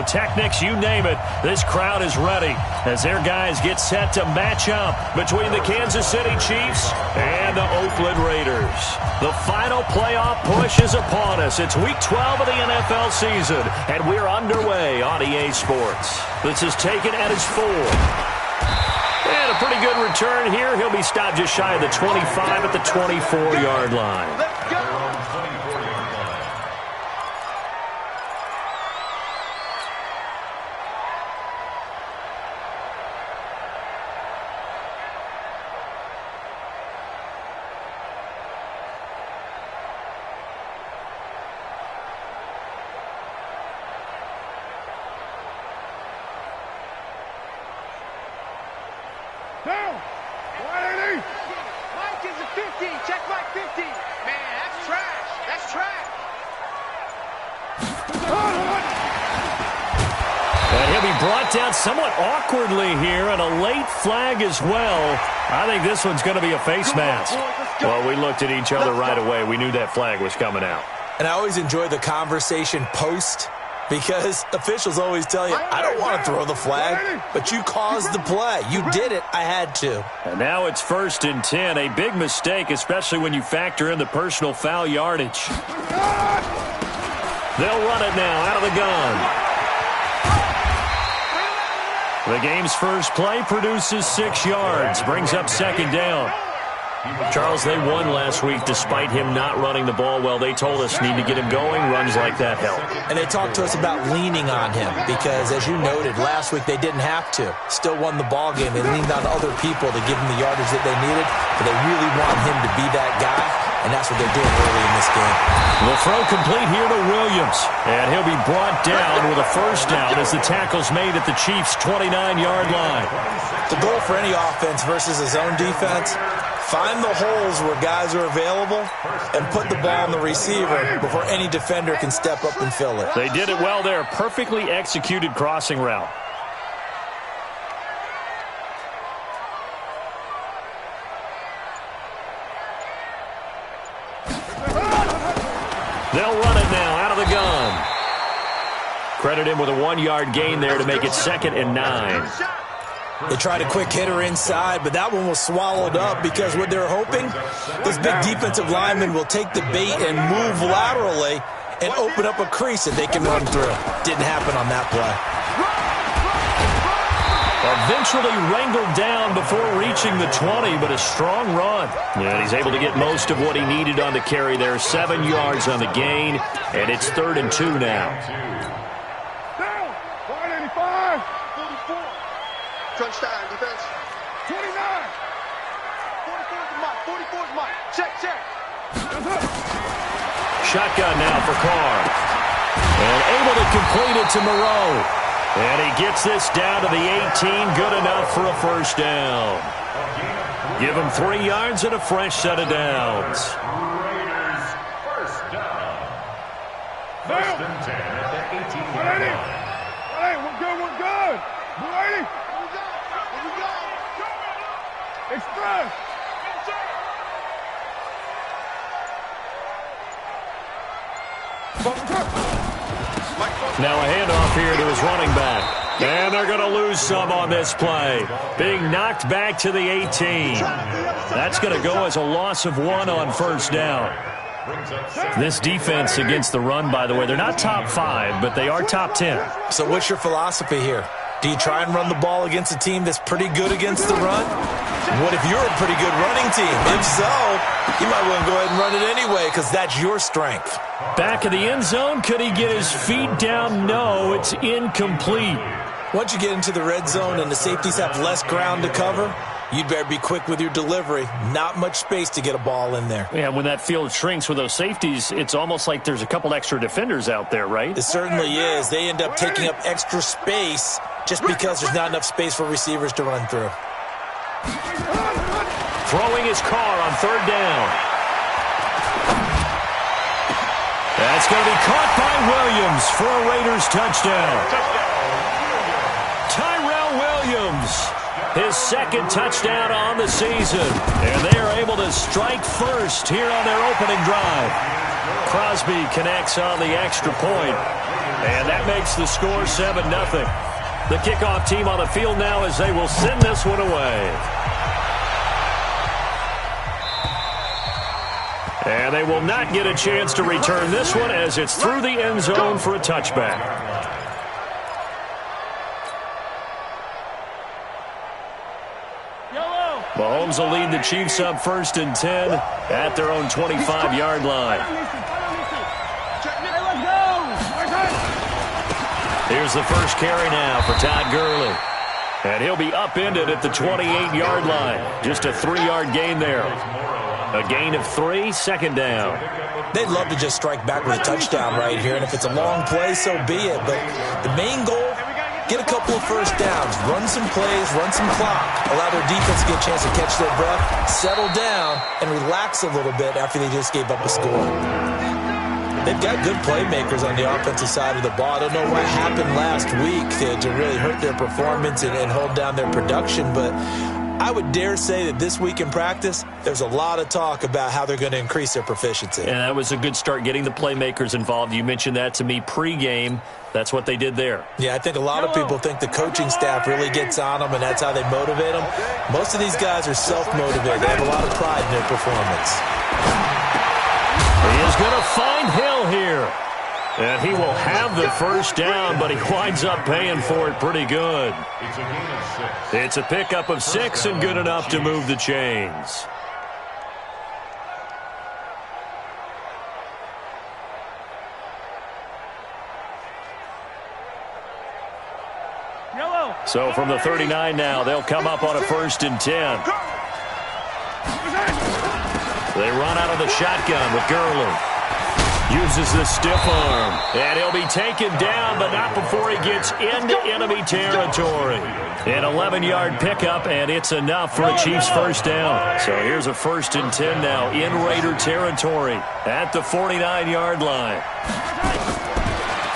pyrotechnics, you name it. This crowd is ready as their guys get set to match up between the Kansas City Chiefs and the Oakland Raiders. The final playoff push is upon us. It's Week 12 of the NFL season, and we're underway on EA Sports. This is taken at his 4. And a pretty good return here. He'll be stopped just shy of the 25 at the 24-yard line. Let's go. Down! 180! Mike is a 50. Check Mike 50. Man, that's trash. That's trash. And he'll be brought down somewhat awkwardly here, and a late flag as well. I think this one's going to be a face mask. Well, we looked at each other right away. We knew that flag was coming out. And I always enjoy the conversation post, because officials always tell you, I don't want to throw the flag, but you caused the play. You did it. I had to. And now it's 1st and 10. A big mistake, especially when you factor in the personal foul yardage. They'll run it now out of the gun. The game's first play produces 6 yards, brings up 2nd down. Charles, they won last week despite him not running the ball well. They told us need to get him going. Runs like that help. And they talked to us about leaning on him because, as you noted, last week they didn't have to. Still won the ball game. They leaned on other people to give him the yardage that they needed, but they really want him to be that guy, and that's what they're doing early in this game. The throw complete here to Williams, and he'll be brought down with a 1st down as the tackle's made at the Chiefs' 29-yard line. The goal for any offense versus a zone defense, find the holes where guys are available and put the ball on the receiver before any defender can step up and fill it. They did it well there. Perfectly executed crossing route. They'll run it now out of the gun. Credit him with a 1-yard gain there to make it 2nd and 9. They tried a quick hitter inside, but that one was swallowed up because what they're hoping, this big defensive lineman will take the bait and move laterally and open up a crease that they can run through. Didn't happen on that play. Eventually wrangled down before reaching the 20, but a strong run. And he's able to get most of what he needed on the carry there. 7 yards on the gain, and it's 3rd and 2 now. Down! 185! 44. Crunch time, defense. 29! 44 is Mike. 44 is Mike. Check, check. Shotgun now for Carr. And able to complete it to Moreau. And he gets this down to the 18. Good enough for a 1st down. Give him 3 yards and a fresh set of downs. Raiders, 1st down. 1st and 10 at the 18-yard line. Hey, we're good, we're good. 180. Here we go. Express. Now a handoff here to his running back. And they're going to lose some on this play. Being knocked back to the 18. That's going to go as a loss of 1 on 1st down. This defense against the run, by the way, they're not top 5, but they are top 10. So what's your philosophy here? Do you try and run the ball against a team that's pretty good against the run? What if you're a pretty good running team? If so, you might want to go ahead and run it anyway because that's your strength. Back of the end zone, could he get his feet down? No, it's incomplete. Once you get into the red zone and the safeties have less ground to cover, you'd better be quick with your delivery. Not much space to get a ball in there. Yeah, when that field shrinks with those safeties, it's almost like there's a couple extra defenders out there, right? It certainly is. They end up taking up extra space just because there's not enough space for receivers to run through. Throwing his Carr on 3rd down. That's going to be caught by Williams for a Raiders touchdown. Tyrell Williams, his 2nd touchdown on the season. And they are able to strike first here on their opening drive. Crosby connects on the extra point. And that makes the score 7-0. The kickoff team on the field now as they will send this one away. And they will not get a chance to return this one as it's through the end zone for a touchback. Mahomes will lead the Chiefs up 1st and 10 at their own 25-yard line. Here's the first carry now for Todd Gurley. And he'll be upended at the 28-yard line. Just a 3-yard gain there. A gain of 3, 2nd down. They'd love to just strike back with a touchdown right here, and if it's a long play, so be it. But the main goal, get a couple of first downs, run some plays, run some clock, allow their defense to get a chance to catch their breath, settle down, and relax a little bit after they just gave up a score. They've got good playmakers on the offensive side of the ball. I don't know what happened last week to really hurt their performance and hold down their production, but I would dare say that this week in practice, there's a lot of talk about how they're going to increase their proficiency. And that was a good start, getting the playmakers involved. You mentioned that to me pregame. That's what they did there. Yeah, I think a lot of people think the coaching staff really gets on them, and that's how they motivate them. Most of these guys are self-motivated. They have a lot of pride in their performance. He is going to find Hill here. And he will have the first down, but he winds up paying for it pretty good. It's a gain of 6. It's a pickup of 6 and good enough to move the chains. So from the 39 now, they'll come up on a 1st and 10. They run out of the shotgun with Gurley. Uses the stiff arm, and he'll be taken down, but not before he gets into enemy territory. An 11-yard pickup, and it's enough for a Chiefs first down. So here's a 1st and 10 now in Raider territory at the 49-yard line.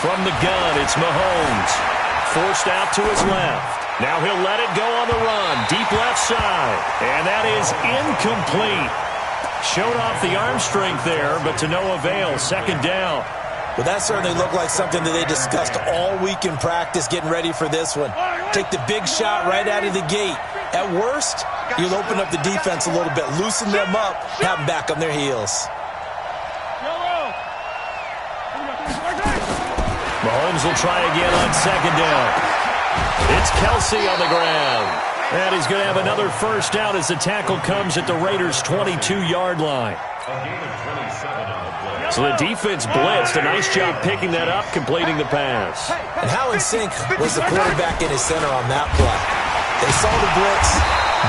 From the gun, it's Mahomes. Forced out to his left. Now he'll let it go on the run, deep left side, and that is incomplete. Showed off the arm strength there, but to no avail. 2nd down. Well, that certainly looked like something that they discussed all week in practice, getting ready for this one. Take the big shot right out of the gate. At worst, you'll open up the defense a little bit, loosen them up, have them back on their heels. Mahomes will try again on 2nd down. It's Kelsey on the ground. And he's going to have another first down as the tackle comes at the Raiders' 22-yard line. So the defense blitzed. A nice job picking that up, completing the pass. And how in sync was the quarterback in his center on that play? They saw the blitz,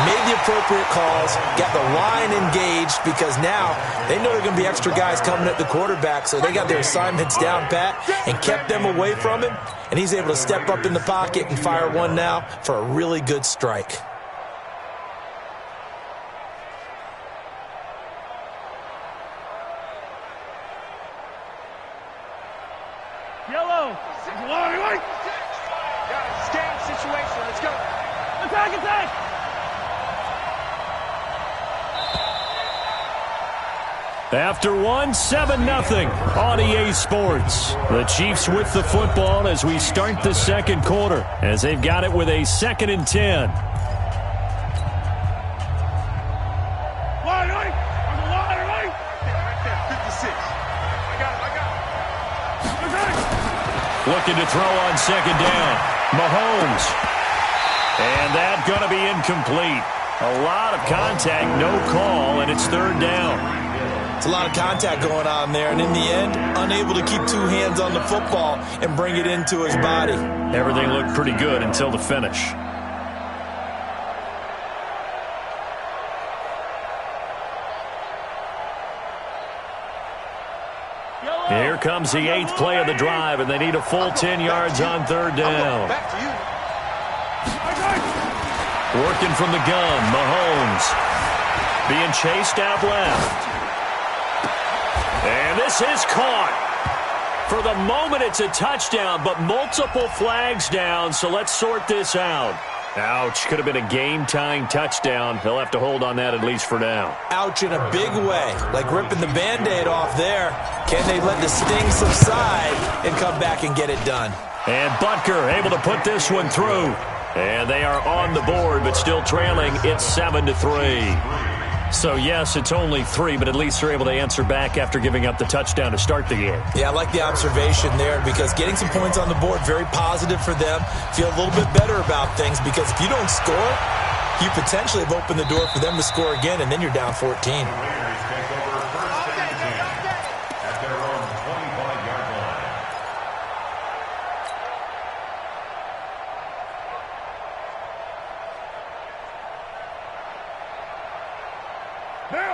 made the appropriate calls, got the line engaged, because now they know there are going to be extra guys coming at the quarterback, so they got their assignments down pat and kept them away from him, and he's able to step up in the pocket and fire one now for a really good strike. Yellow. Got a game situation. Let's go. Attack, attack. After one, 7-0 on EA Sports. The Chiefs with the football as we start the 2nd quarter, as they've got it with a 2nd and 10. Looking to throw on 2nd down. Mahomes. And that's going to be incomplete. A lot of contact, no call, and it's 3rd down. It's a lot of contact going on there, and in the end, unable to keep 2 hands on the football and bring it into his body. Everything looked pretty good until the finish. Here comes the 8th play of the drive, and they need a full 10 yards on 3rd down. Working from the gun, Mahomes. Being chased out left. And this is caught. For the moment, it's a touchdown, but multiple flags down, so let's sort this out. Ouch. Could have been a game-tying touchdown. They'll have to hold on that at least for now. Ouch in a big way, like ripping the Band-Aid off there. Can they let the sting subside and come back and get it done? And Butker able to put this one through. And they are on the board, but still trailing. It's 7-3. So, yes, it's only 3, but at least they're able to answer back after giving up the touchdown to start the game. Yeah, I like the observation there because getting some points on the board, very positive for them. Feel a little bit better about things because if you don't score, you potentially have opened the door for them to score again, and then you're down 14.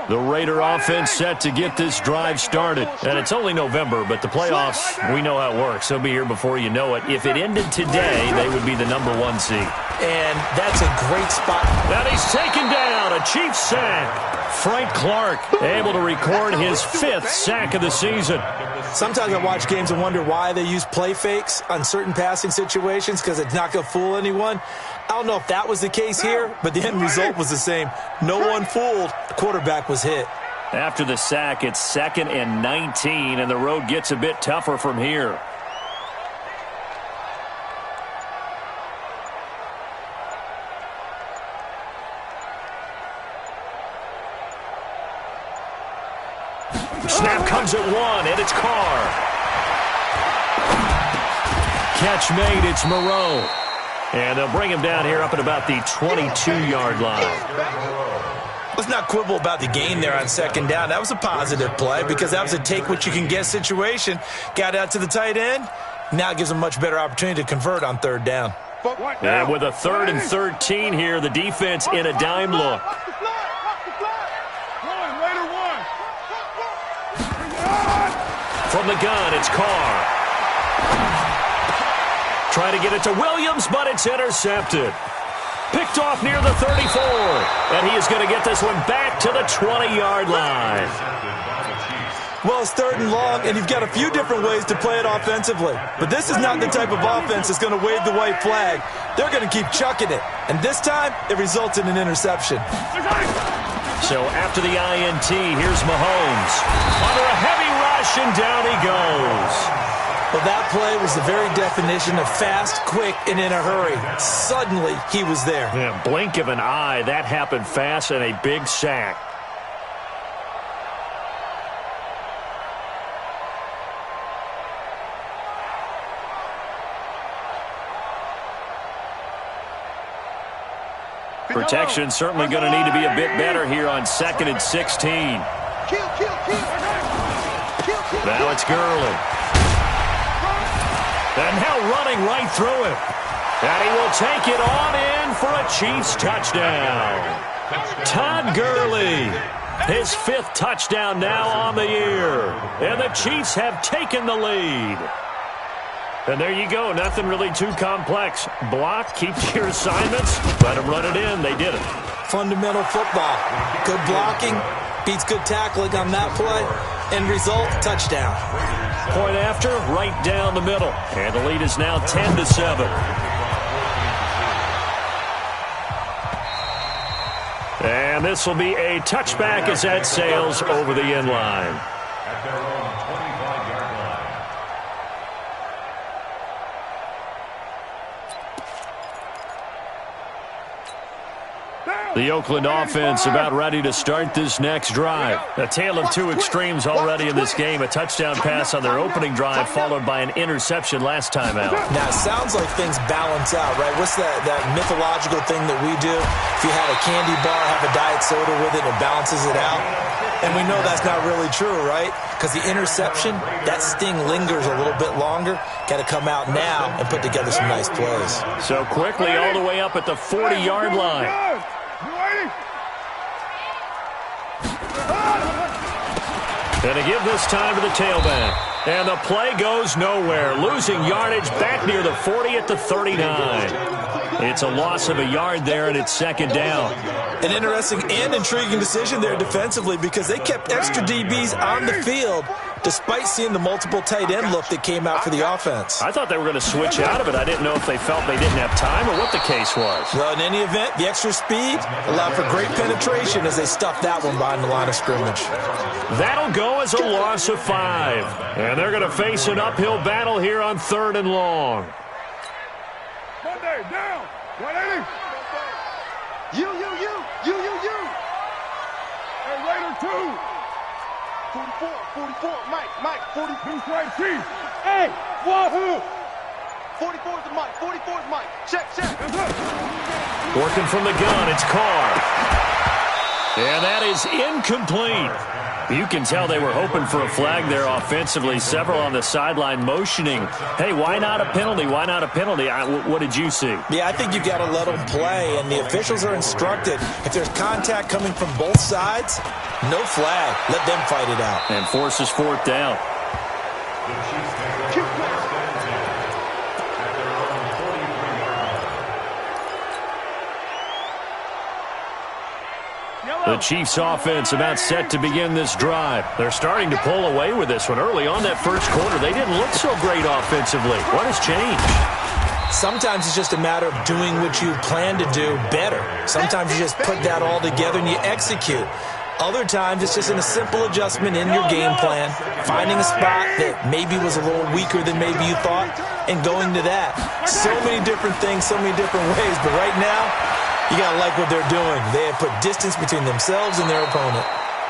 The Raider offense set to get this drive started. And it's only November, but the playoffs, we know how it works. They'll be here before you know it. If it ended today, they would be the #1 seed. And that's a great spot. And he's taken down, a Chiefs sack. Frank Clark able to record his 5th sack of the season. Sometimes I watch games and wonder why they use play fakes on certain passing situations because it's not going to fool anyone. I don't know if that was the case here, but the end result was the same. No one fooled. The quarterback was hit. After the sack, it's 2nd and 19, and the road gets a bit tougher from here. Snap comes at 1, and it's Carr. Catch made, it's Moreau. And they'll bring him down here up at about the 22-yard line. Let's not quibble about the gain there on 2nd down. That was a positive play because that was a take-what-you-can-get situation. Got out to the tight end. Now it gives them a much better opportunity to convert on 3rd down. And with a 3rd and 13 here, the defense in a dime look. From the gun, it's Carr. Try to get it to Williams, but it's intercepted. Picked off near the 34. And he is going to get this one back to the 20-yard line. Well, it's 3rd and long, and you've got a few different ways to play it offensively. But this is not the type of offense that's going to wave the white flag. They're going to keep chucking it. And this time, it results in an interception. So after the INT, here's Mahomes. Under a heavy rush, and down he goes. Well, that play was the very definition of fast, quick, and in a hurry. Suddenly, he was there. Yeah, blink of an eye. That happened fast and a big sack. Protection certainly going to need to be a bit better here on 2nd and 16. Now it's Gurley. And now running right through it. And he will take it on in for a Chiefs touchdown. Todd Gurley, his 5th touchdown now on the year. And the Chiefs have taken the lead. And there you go. Nothing really too complex. Block, keep to your assignments, let them run it in. They did it. Fundamental football. Good blocking beats good tackling on that play. End result, touchdown. Point after, right down the middle. And the lead is now 10-7. And this will be a touchback as that sails over the end line. At their own 25-yard line. The Oakland offense about ready to start this next drive. A tale of two extremes already in this game. A touchdown pass on their opening drive followed by an interception last time out. Now, it sounds like things balance out, right? What's that mythological thing that we do? If you had a candy bar, have a diet soda with it, it balances it out. And we know that's not really true, right? Because the interception, that sting lingers a little bit longer. Got to come out now and put together some nice plays. So quickly all the way up at the 40-yard line. And to give this time to the tailback. And the play goes nowhere. Losing yardage back near the 40 at the 39. It's a loss of a yard there, and it's 2nd down. An interesting and intriguing decision there defensively because they kept extra DBs on the field, despite seeing the multiple tight end look that came out for the offense. I thought they were going to switch out of it. I didn't know if they felt they didn't have time or what the case was. Well, in any event, the extra speed allowed for great penetration as they stuffed that one behind the line of scrimmage. That'll go as a loss of 5. And they're going to face an uphill battle here on 3rd and long. Monday, down. 180. You. Hey, Raider 2. 44, Mike, 40. Who's right, Chief? Hey, wahoo. 44 is Mike, 44 is Mike. Check. That's it. Working from the gun, it's Carr. And that is incomplete. You can tell they were hoping for a flag there offensively. Several on the sideline motioning, hey, why not a penalty? Why not a penalty? What did you see? Yeah, I think you've got to let them play, and the officials are instructed. If there's contact coming from both sides, no flag. Let them fight it out. And forces 4th down. The Chiefs offense about set to begin this drive. They're starting to pull away with this one. Early on that first quarter, they didn't look so great offensively. What has changed? Sometimes it's just a matter of doing what you plan to do better. Sometimes you just put that all together and you execute. Other times it's just in a simple adjustment in your game plan, finding a spot that maybe was a little weaker than maybe you thought, and going to that. So many different things, so many different ways, but right now, you got to like what they're doing. They have put distance between themselves and their opponent.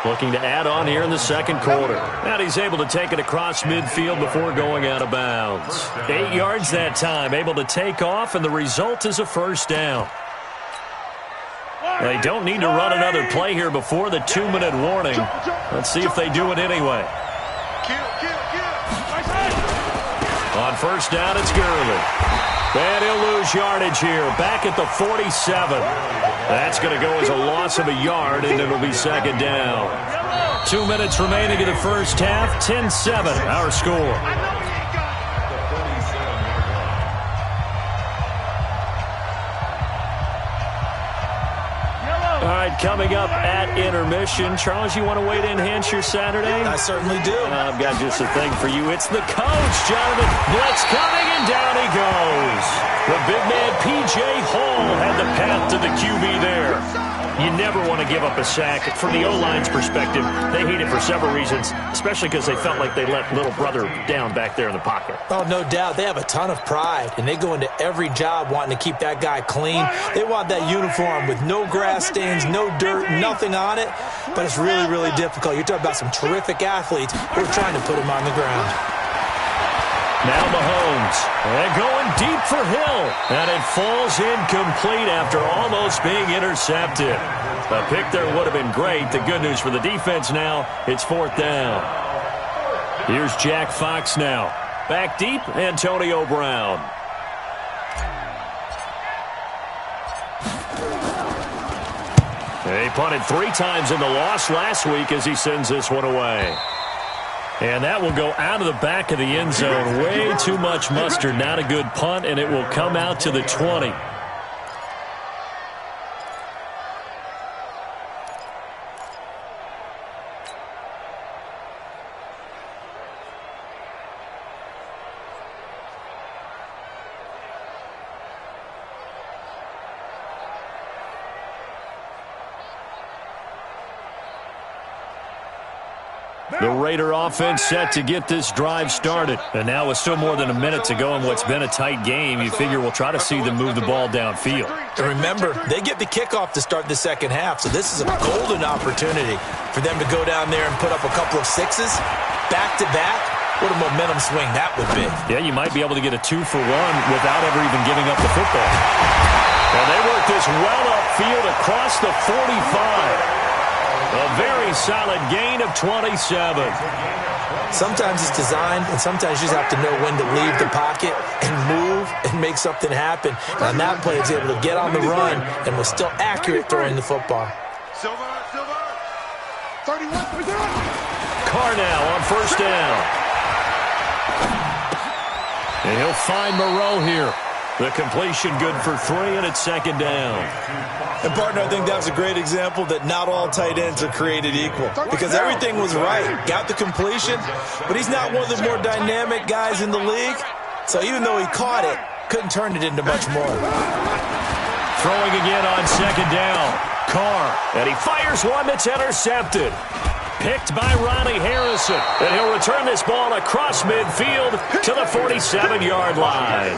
Looking to add on here in the second quarter. And he's able to take it across midfield before going out of bounds. 8 yards that time, able to take off, and the result is a first down. They don't need to run another play here before the 2-minute warning. Let's see if they do it anyway. On first down, it's Gurley. And he'll lose yardage here, back at the 47. That's going to go as a loss of a yard, and it'll be second down. 2 minutes remaining in the first half, 10-7, our score. All right, coming up at intermission. Charles, you want to wait to enhance your Saturday? I certainly do. I've got just a thing for you. It's the coach, Jonathan. Blitz coming, and down he goes. The big man, P.J. Hall, had the path to the QB there. You never want to give up a sack. From the O-line's perspective, they hate it for several reasons, especially because they felt like they let little brother down back there in the pocket. Oh, no doubt. They have a ton of pride, and they go into every job wanting to keep that guy clean. They want that uniform with no grass stains, no dirt, nothing on it, but it's really, really difficult. You're talking about some terrific athletes who are trying to put him on the ground. Now Mahomes, and going deep for Hill, and it falls incomplete after almost being intercepted. A pick there would have been great. The good news for the defense now, it's 4th down. Here's Jack Fox now. Back deep, Antonio Brown. He punted 3 times in the loss last week as he sends this one away. And that will go out of the back of the end zone. Way too much mustard. Not a good punt, and it will come out to the 20. The Raider offense set to get this drive started. And now with still more than a minute to go in what's been a tight game, you figure we'll try to see them move the ball downfield. And remember, they get the kickoff to start the second half, so this is a golden opportunity for them to go down there and put up a couple of sixes back-to-back. What a momentum swing that would be. Yeah, you might be able to get a 2-for-1 without ever even giving up the football. And they work this well upfield across the 45. A very solid gain of 27. Sometimes it's designed, and sometimes you just have to know when to leave the pocket and move and make something happen. And on that play, he was able to get on the run and was still accurate throwing the football. Silver. 31. Carr now on first down. And he'll find Moreau here. The completion good for 3, and it's second down. And, partner, I think that was a great example that not all tight ends are created equal because everything was right. Got the completion, but he's not one of the more dynamic guys in the league. So even though he caught it, couldn't turn it into much more. Throwing again on second down. Carr, and he fires one that's intercepted. Picked by Ronnie Harrison, and he'll return this ball across midfield to the 47-yard line.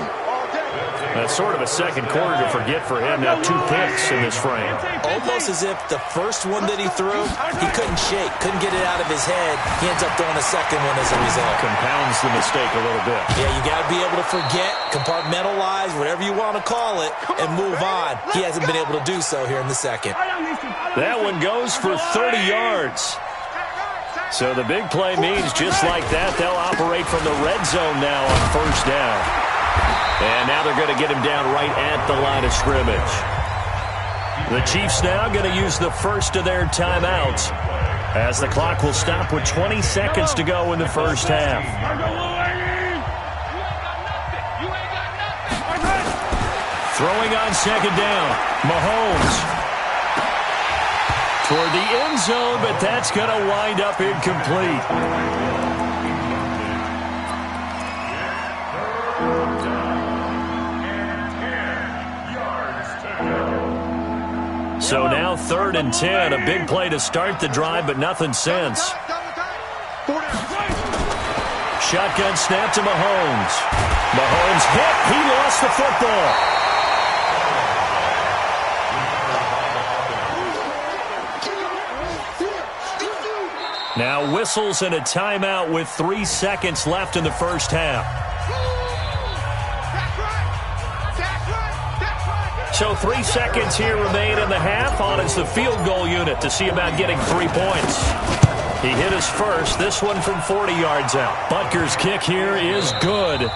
That's sort of a second quarter to forget for him. Now 2 picks in this frame. Almost as if the first one that he threw, he couldn't shake, couldn't get it out of his head. He ends up throwing a second one as a result. Compounds the mistake a little bit. Yeah, you got to be able to forget, compartmentalize, whatever you want to call it, and move on. He hasn't been able to do so here in the second. That one goes for 30 yards. So the big play means just like that, they'll operate from the red zone now on first down. And now they're going to get him down right at the line of scrimmage. The Chiefs now going to use the first of their timeouts as the clock will stop with 20 seconds to go in the first half. Throwing on second down, Mahomes. Toward the end zone, but that's going to wind up incomplete. So now 3rd and 10, a big play to start the drive, but nothing since. Shotgun snap to Mahomes. Mahomes hit. He lost the football. Now whistles and a timeout with 3 seconds left in the first half. So 3 seconds here remain in the half. On is the field goal unit to see about getting 3 points. He hit his first, this one from 40 yards out. Butker's kick here is good.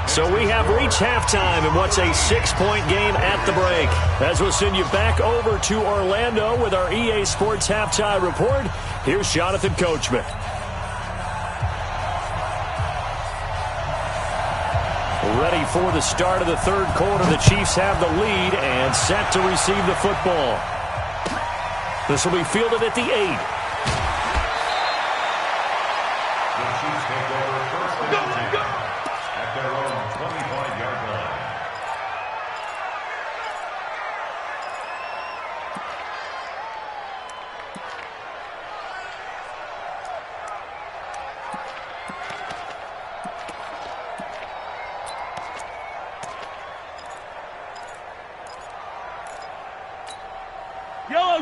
So we have reached halftime in what's a 6-point game at the break. As we'll send you back over to Orlando with our EA Sports Halftime Report, here's Jonathan Coachman. Ready for the start of the third quarter. The Chiefs have the lead and set to receive the football. This will be fielded at the 8.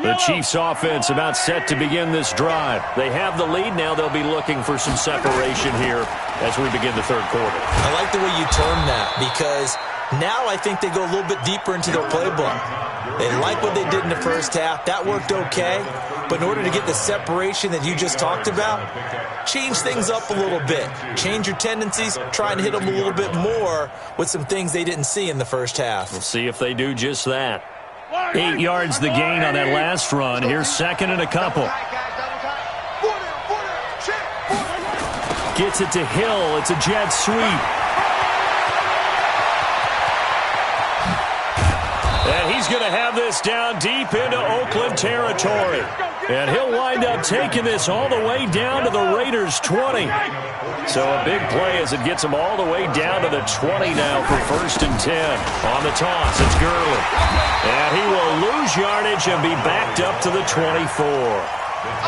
The Chiefs offense about set to begin this drive. They have the lead. Now they'll be looking for some separation here as we begin the third quarter. I like the way you term that because now I think they go a little bit deeper into their playbook. They like what they did in the first half. That worked okay. But in order to get the separation that you just talked about, change things up a little bit. Change your tendencies. Try and hit them a little bit more with some things they didn't see in the first half. We'll see if they do just that. 8 yards the gain on that last run. Here's second and a couple. Gets it to Hill. It's a jet sweep. And he's going to have this down deep into Oakland territory. And he'll wind up taking this all the way down to the Raiders' 20. So a big play as it gets him all the way down to the 20 now for 1st and 10. On the toss, it's Gurley. And he will lose yardage and be backed up to the 24.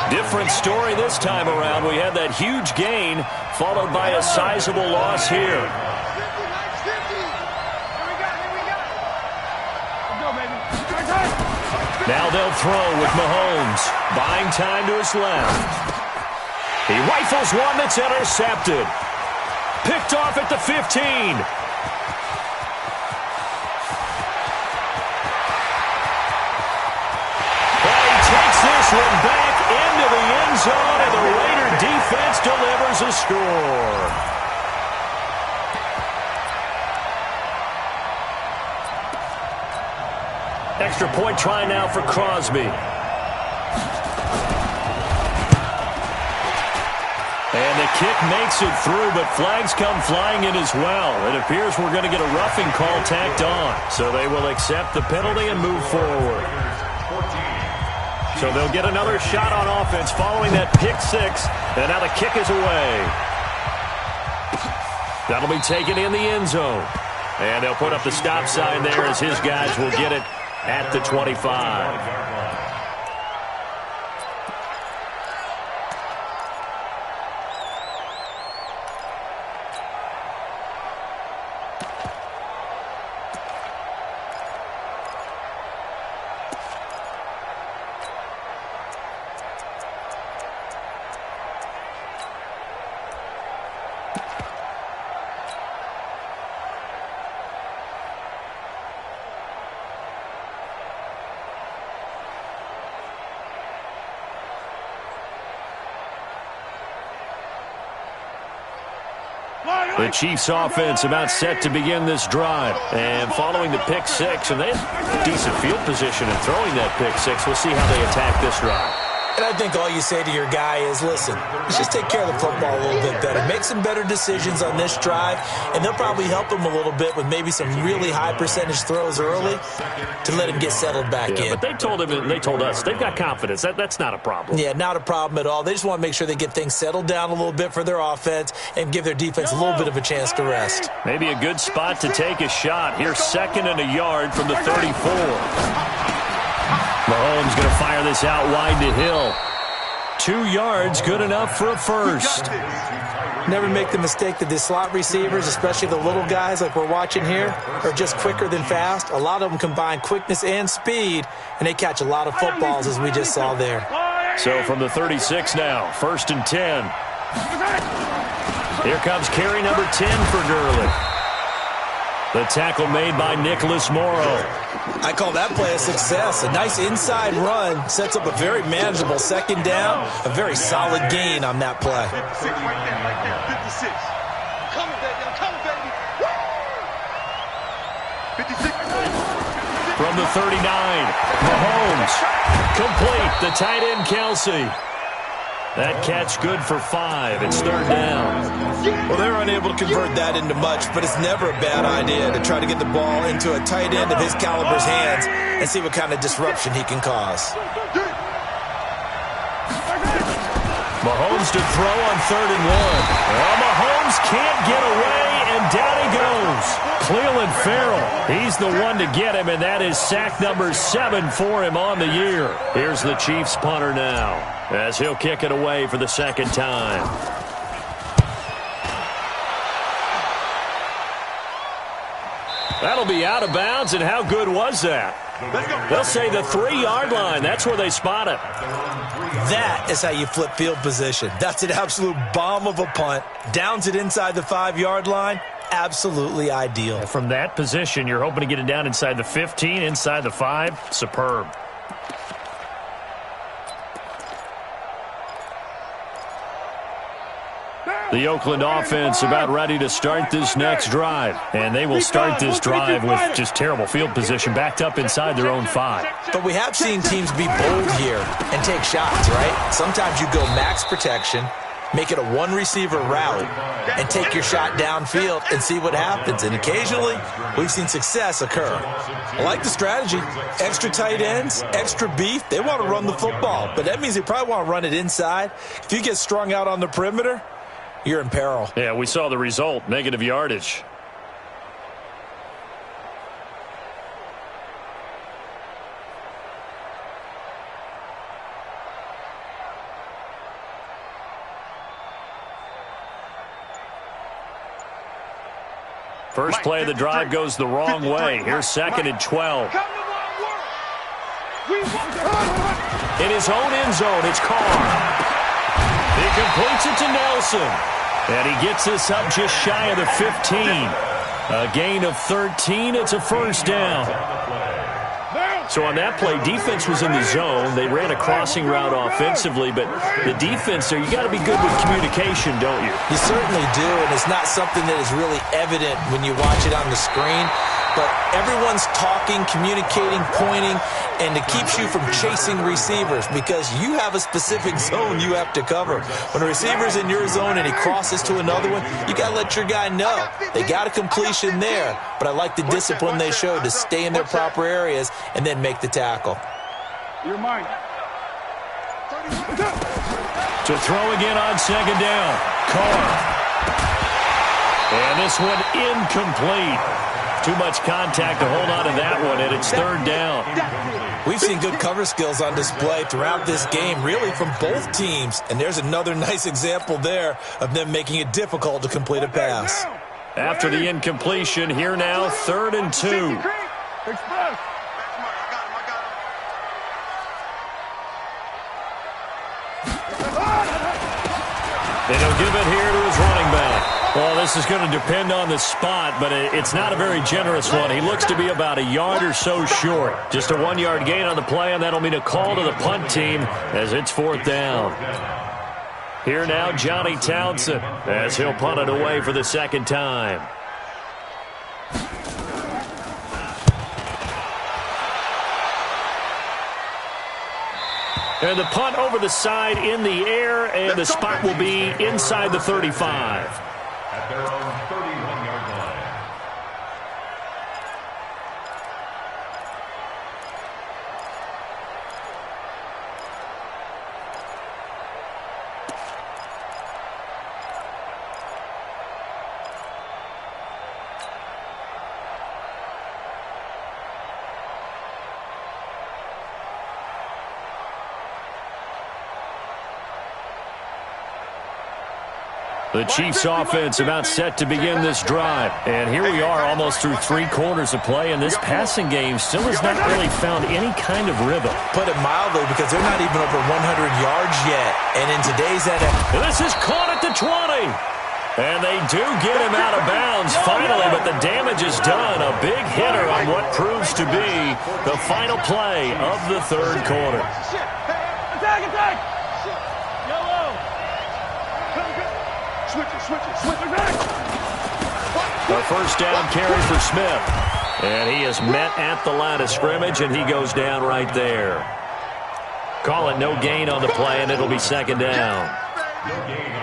Different story this time around. We had that huge gain followed by a sizable loss here. Now they'll throw with Mahomes. Buying time to his left. He rifles one that's intercepted. Picked off at the 15. And he takes this one back into the end zone, and the Raider defense delivers a score. Extra point try now for Crosby. And the kick makes it through, but flags come flying in as well. It appears we're going to get a roughing call tacked on. So they will accept the penalty and move forward. So they'll get another shot on offense following that pick six. And now the kick is away. That'll be taken in the end zone. And they'll put up the stop sign there as his guys will get it at the 25. The Chiefs offense about set to begin this drive. And following the pick six, and they have decent field position in throwing that pick six. We'll see how they attack this drive. And I think all you say to your guy is, listen, let's just take care of the football a little bit better. Make some better decisions on this drive, and they'll probably help him a little bit with maybe some really high percentage throws early to let him get settled back in. But they told him, and they told us, they've got confidence. That's not a problem. Yeah, not a problem at all. They just want to make sure they get things settled down a little bit for their offense and give their defense a little bit of a chance to rest. Maybe a good spot to take a shot. Here's 2nd and a yard from the 34. Mahomes going to fire this out wide to Hill. 2 yards, good enough for a first. Never make the mistake that the slot receivers, especially the little guys like we're watching here, are just quicker than fast. A lot of them combine quickness and speed, and they catch a lot of footballs, as we just saw there. So from the 36 now, 1st and 10. Here comes carry number 10 for Gurley. The tackle made by Nicholas Morrow. I call that play a success. A nice inside run sets up a very manageable 2nd down. A very solid gain on that play. 56. Coming, baby. I'm coming, baby. 56. From the 39, Mahomes. Complete. The tight end, Kelsey. That catch good for 5. It's 3rd down. Well, they were unable to convert that into much, but it's never a bad idea to try to get the ball into a tight end of his caliber's hands and see what kind of disruption he can cause. Mahomes to throw on 3rd and 1. Well, Mahomes can't get away, and down he goes. Cleveland Farrell, he's the one to get him, and that is sack number 7 for him on the year. Here's the Chiefs punter now, as he'll kick it away for the 2nd time. That'll be out of bounds, and how good was that? They'll say the 3-yard line. That's where they spot it. That is how you flip field position. That's an absolute bomb of a punt. Downs it inside the 5-yard line. Absolutely ideal. From that position, you're hoping to get it down inside the 15, inside the 5. Superb. The Oakland offense about ready to start this next drive. And they will start this drive with just terrible field position, backed up inside their own 5. But we have seen teams be bold here and take shots, right? Sometimes you go max protection, make it a 1-receiver route, and take your shot downfield and see what happens. And occasionally, we've seen success occur. I like the strategy. Extra tight ends, extra beef. They want to run the football, but that means they probably want to run it inside. If you get strung out on the perimeter, you're in peril. Yeah, we saw the result, negative yardage. First play of the drive goes the wrong way. Here's 2nd and 12. In his own end zone, it's Carr. He completes it to Nelson. And he gets this up just shy of the 15. A gain of 13. It's a 1st down. So on that play, defense was in the zone. They ran a crossing route offensively, but the defense there, you got to be good with communication, don't you? You certainly do, and it's not something that is really evident when you watch it on the screen. but everyone's talking, communicating, pointing, and it keeps you from chasing receivers because you have a specific zone you have to cover. When a receiver's in your zone and he crosses to another one, you got to let your guy know. They got a completion there, but I like the discipline they showed to stay in their proper areas and then make the tackle. You're mine. To throw again on second down. Carr. And this one incomplete. Too much contact to hold on to that one, and it's third down. We've seen good cover skills on display throughout this game, really from both teams. And there's another nice example there of them making it difficult to complete a pass. After the incompletion, here now, 3rd and 2. Express. And he'll give it here to his running back. Well, this is going to depend on the spot, but it's not a very generous one. He looks to be about a yard or so short. Just a 1-yard gain on the play, and that'll mean a call to the punt team as it's 4th down. Here now, Johnny Townsend, as he'll punt it away for the 2nd time. And the punt over the side in the air, and the spot will be inside the 35. At their own 31-yard line. The Chiefs offense about set to begin this drive. And here we are almost through 3 quarters of play, and this passing game still has not really found any kind of rhythm. Put it mildly, because they're not even over 100 yards yet. And in today's NFL... And this is caught at the 20. And they do get him out of bounds finally, but the damage is done. A big hitter on what proves to be the final play of the 3rd quarter. Attack, attack! Yellow! Switch it back! A 1st down carry for Smith. And he is met at the line of scrimmage, and he goes down right there. Call it no gain on the play, and it'll be 2nd down.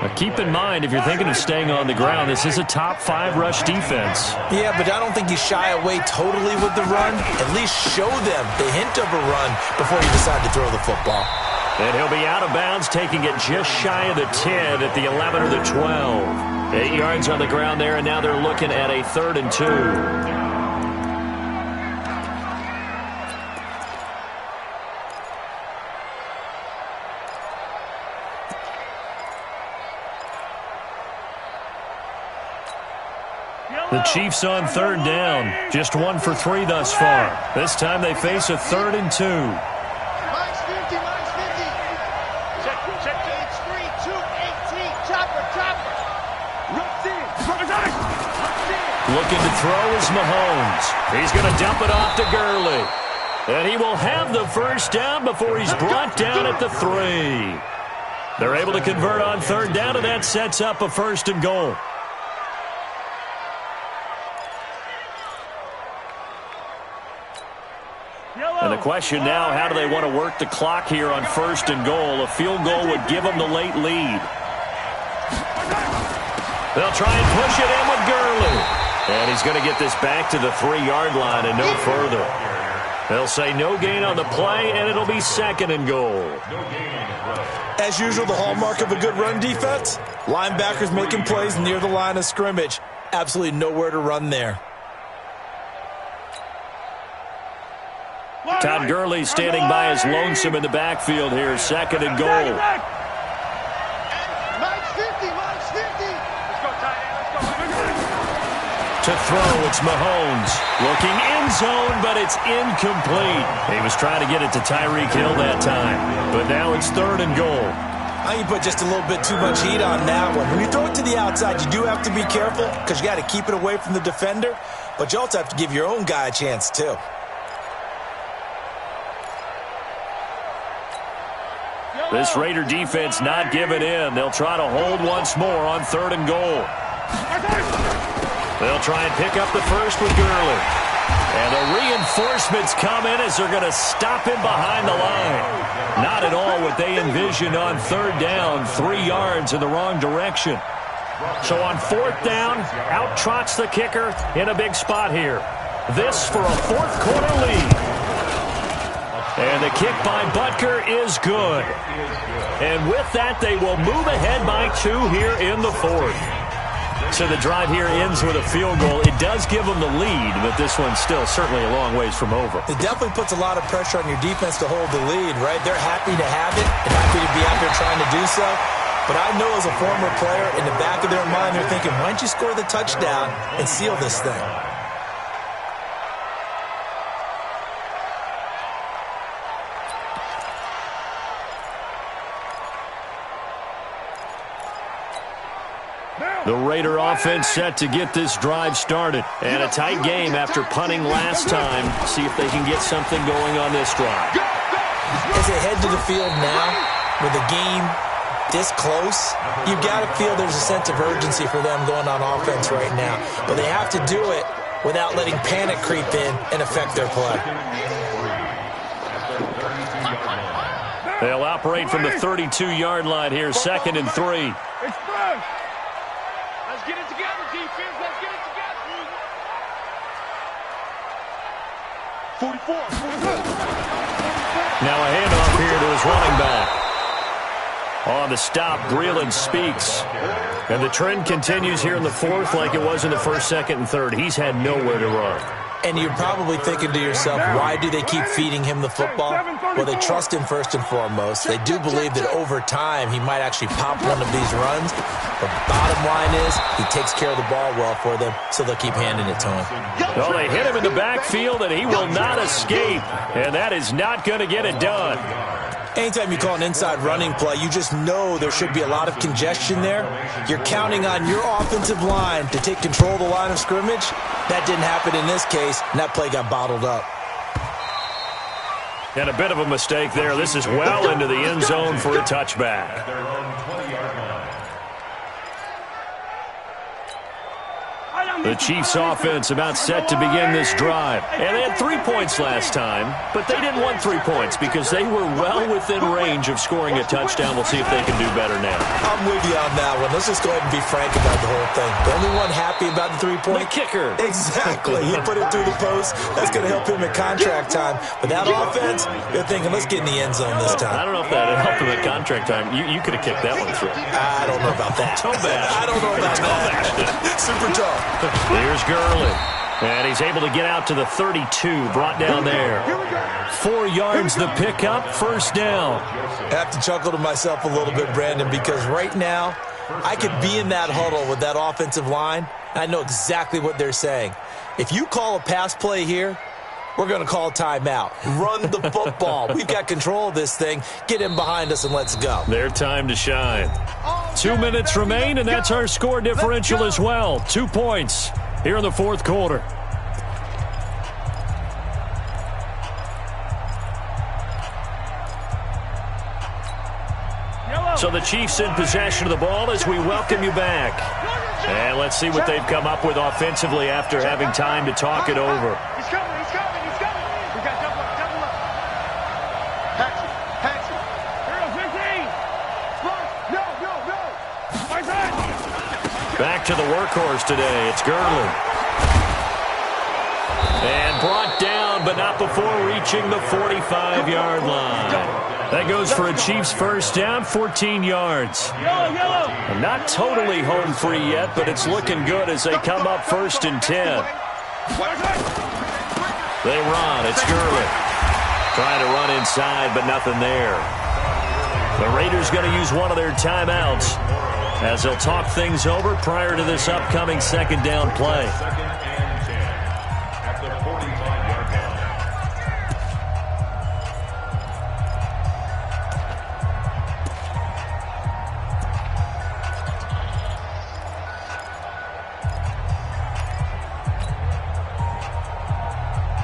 Now keep in mind, if you're thinking of staying on the ground, this is a top 5 rush defense. Yeah, but I don't think you shy away totally with the run. At least show them the hint of a run before you decide to throw the football. And he'll be out of bounds, taking it just shy of the 10 at the 11 or the 12. 8 yards on the ground there, and now they're looking at a 3rd and 2. The Chiefs on 3rd down. Just 1 for 3 thus far. This time they face a 3rd and 2. Looking to throw is Mahomes. He's going to dump it off to Gurley. And he will have the 1st down before he's brought down at the 3. They're able to convert on 3rd down, and that sets up a 1st and goal. And the question now, how do they want to work the clock here on 1st and goal? A field goal would give them the late lead. They'll try and push it in with Gurley. And he's going to get this back to the 3-yard line and no further. They'll say no gain on the play, and it'll be 2nd and goal. As usual, the hallmark of a good run defense, linebackers making plays near the line of scrimmage. Absolutely nowhere to run there. Todd Gurley standing by his lonesome in the backfield here. 2nd and goal. To throw, it's Mahomes. Looking end zone, but it's incomplete. He was trying to get it to Tyreek Hill that time. But now it's 3rd and goal. I think you put just a little bit too much heat on that one. When you throw it to the outside, you do have to be careful because you got to keep it away from the defender. But you also have to give your own guy a chance, too. This Raider defense not giving in. They'll try to hold once more on 3rd and goal. They'll try and pick up the 1st with Gurley. Reinforcements come in as they're going to stop him behind the line. Not at all what they envisioned on third down, 3 yards in the wrong direction. So on fourth down, out trots the kicker in a big spot here. This for a fourth quarter lead. And the kick by Butker is good. And with that, they will move ahead by 2 here in the fourth. So the drive here ends with a field goal. It does give them the lead, but this one's still certainly a long ways from over. It definitely puts a lot of pressure on your defense to hold the lead, right? They're happy to have it and happy to be out there trying to do so. But I know as a former player, in the back of their mind, they're thinking, why don't you score the touchdown and seal this thing? The Raider offense set to get this drive started. And a tight game after punting last time. See if they can get something going on this drive. As they head to the field now, with the game this close, you've got to feel there's a sense of urgency for them going on offense right now. But they have to do it without letting panic creep in and affect their play. They'll operate from the 32-yard line here, 2nd and 3. Express. Let's get it together, defense. Let's get it together. 44. Now a handoff here to his running back. On the stop, Breeland speaks. And the trend continues here in the fourth like it was in the first, second, and third. He's had nowhere to run. And you're probably thinking to yourself, why do they keep feeding him the football? Well, they trust him first and foremost. They do believe that over time he might actually pop one of these runs. But bottom line is he takes care of the ball well for them, so they'll keep handing it to him. Well, they hit him in the backfield, and he will not escape. And that is not going to get it done. Anytime you call an inside running play, you just know there should be a lot of congestion there. You're counting on your offensive line to take control of the line of scrimmage. That didn't happen in this case, and that play got bottled up. And a bit of a mistake there. This is well into the end zone for a touchback. The Chiefs offense about set to begin this drive. And they had 3 points last time, but they didn't want 3 points because they were well within range of scoring a touchdown. We'll see if they can do better now. I'm with you on that one. Let's just go ahead and be frank about the whole thing. The only one happy about the 3-point? The kicker. Exactly. He put it through the post. That's going to help him at contract time. But that offense, they're thinking, let's get in the end zone this time. I don't know if that helped him at contract time. You could have kicked that one through. I don't know about that. Toe bash. I don't know about that. Super tough. Here's Gurley. And he's able to get out to the 32, brought down there. 4 yards the pickup, first down. I have to chuckle to myself a little bit, Brandon, because right now I could be in that huddle with that offensive line. I know exactly what they're saying. If you call a pass play here, we're going to call a timeout. Run the football. We've got control of this thing. Get him behind us and let's go. Their time to shine. 2 minutes remain, and that's our score differential as well. 2 points here in the fourth quarter. So the Chiefs in possession of the ball as we welcome you back. And let's see what they've come up with offensively after having time to talk it over. He's coming, he's coming, he's coming. We got double up, double up. Patch it, patch it. Girl, 15. Run. No, no, no. My side. Back to the workhorse today. It's Gurley. And brought down, but not before reaching the 45-yard line. That goes for a Chiefs first down, 14 yards. Yellow, yellow. Not totally home free yet, but it's looking good as they come up 1st and 10. They run. It's Gurley. Trying to run inside, but nothing there. The Raiders going to use one of their timeouts as they'll talk things over prior to this upcoming second down play.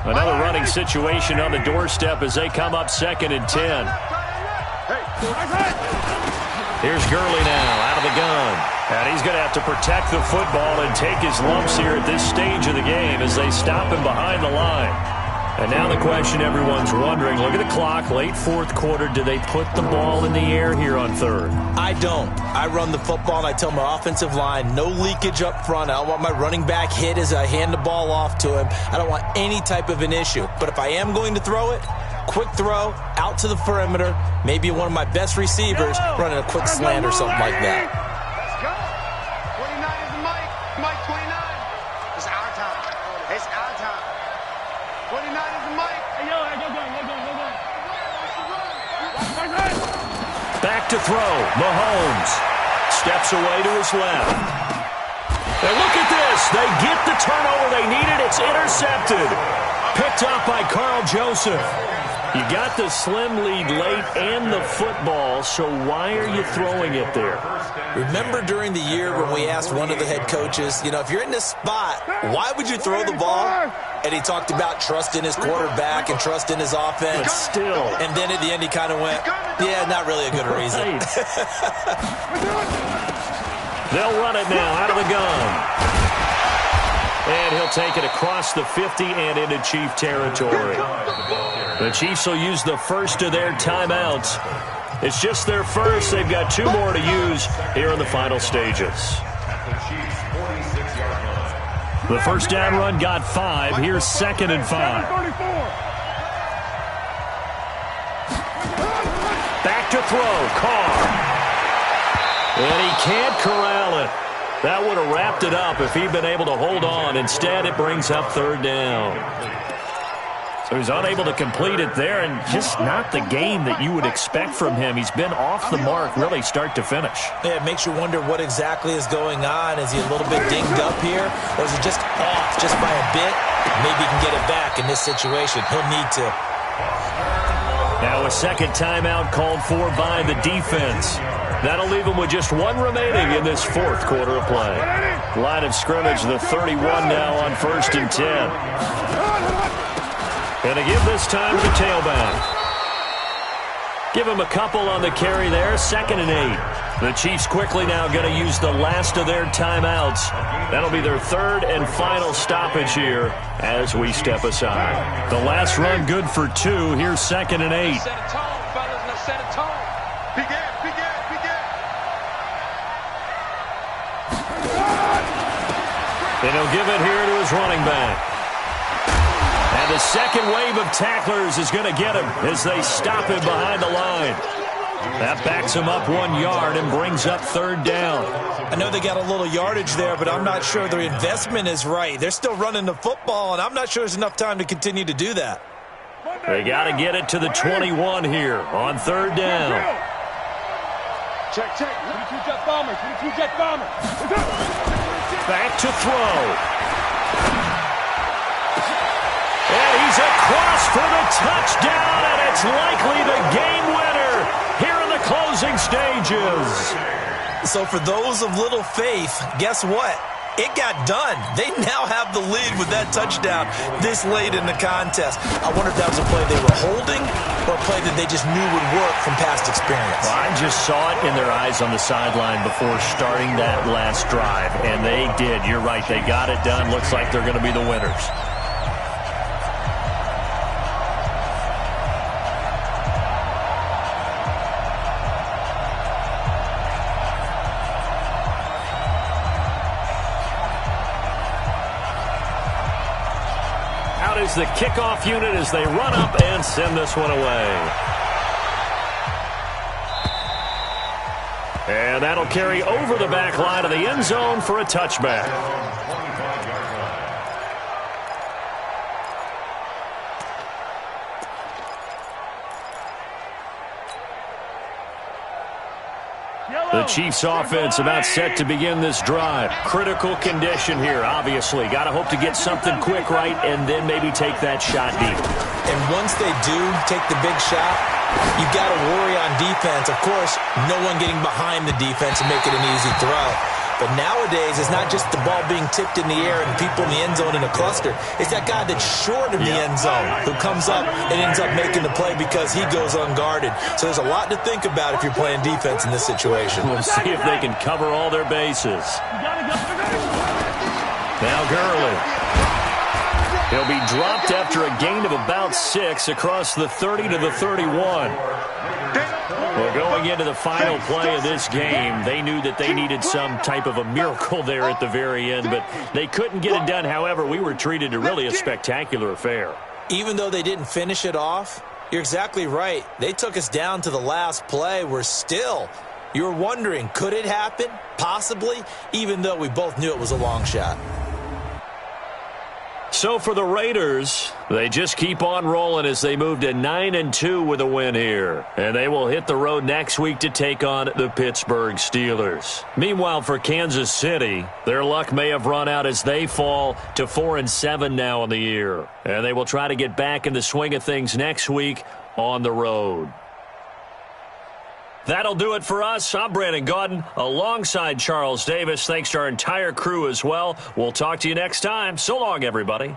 Another running situation on the doorstep as they come up 2nd and 10. Here's Gurley now out of the gun. And he's going to have to protect the football and take his lumps here at this stage of the game as they stop him behind the line. And now the question everyone's wondering, look at the clock, late fourth quarter, do they put the ball in the air here on third? I don't. I run the football, and I tell my offensive line, no leakage up front. I don't want my running back hit as I hand the ball off to him. I don't want any type of an issue. But if I am going to throw it, quick throw, out to the perimeter, maybe one of my best receivers running a quick slant or something like that. Let's go. 29 is the Mike. Mike 29. It's our time. It's our time. 29 is the Mike. Hey, yo, go. Back to throw. Mahomes steps away to his left. And look at this. They get the turnover they needed. It's intercepted. Picked up by Carl Joseph. You got the slim lead late and the football, so why are you throwing it there? Remember during the year when we asked one of the head coaches, if you're in this spot, why would you throw the ball? And he talked about trust in his quarterback and trust in his offense. But still. And then at the end he kind of went, yeah, not really a good reason. Right. They'll run it now out of the gun. And he'll take it across the 50 and into Chief territory. The Chiefs will use the first of their timeouts. It's just their first. They've got 2 more to use here in the final stages. The first down run got 5. Here's 2nd and 5. Back to throw. Carr. And he can't corral it. That would have wrapped it up if he'd been able to hold on. Instead, it brings up 3rd down. So he's unable to complete it there, and just not the game that you would expect from him. He's been off the mark really start to finish. Yeah, it makes you wonder what exactly is going on. Is he a little bit dinged up here, or is he just off just by a bit? Maybe he can get it back in this situation. He'll need to. Now a second timeout called for by the defense. That'll leave him with just 1 remaining in this 4th quarter of play. Line of scrimmage, the 31 now on 1st and 10. And to give this time to the tailback. Give him a couple on the carry there, 2nd and 8. The Chiefs quickly now going to use the last of their timeouts. That'll be their 3rd and final stoppage here as we step aside. The last run good for 2. Here's 2nd and 8. Set a tone, fellas. Let's set a tone. Big air. And he'll give it here to his running back. And the second wave of tacklers is going to get him as they stop him behind the line. That backs him up 1 yard and brings up 3rd down. I know they got a little yardage there, but I'm not sure their investment is right. They're still running the football, and I'm not sure there's enough time to continue to do that. They got to get it to the 21 here on 3rd down. Check. 22 jet bomber. Back to throw. And he's across for the touchdown, and it's likely the game winner here in the closing stages. So for those of little faith, guess what? It got done. They now have the lead with that touchdown this late in the contest. I wonder if that was a play they were holding or a play that they just knew would work from past experience. Well, I just saw it in their eyes on the sideline before starting that last drive, and they did. You're right. They got it done. Looks like they're going to be the winners. Is the kickoff unit as they run up and send this one away. And that'll carry over the back line of the end zone for a touchback. The Chiefs offense about set to begin this drive. Critical condition here, obviously. Got to hope to get something quick right and then maybe take that shot deep. And once they do take the big shot, you've got to worry on defense. Of course, no one getting behind the defense and make it an easy throw. But nowadays, it's not just the ball being tipped in the air and people in the end zone in a cluster. It's that guy that's short of the end zone who comes up and ends up making the play because he goes unguarded. So there's a lot to think about if you're playing defense in this situation. We'll see if they can cover all their bases. Now Gurley. He'll be dropped after a gain of of about 6 across the 30 to the 31. Well, going into the final play of this game, they knew that they needed some type of a miracle there at the very end, but they couldn't get it done. However, we were treated to really a spectacular affair. Even though they didn't finish it off, you're exactly right. They took us down to the last play. We're still, you're wondering, could it happen? Possibly, even though we both knew it was a long shot. So for the Raiders, they just keep on rolling as they move to 9-2 with a win here. And they will hit the road next week to take on the Pittsburgh Steelers. Meanwhile, for Kansas City, their luck may have run out as they fall to 4-7 now in the year. And they will try to get back in the swing of things next week on the road. That'll do it for us. I'm Brandon Gaudin alongside Charles Davis. Thanks to our entire crew as well. We'll talk to you next time. So long, everybody.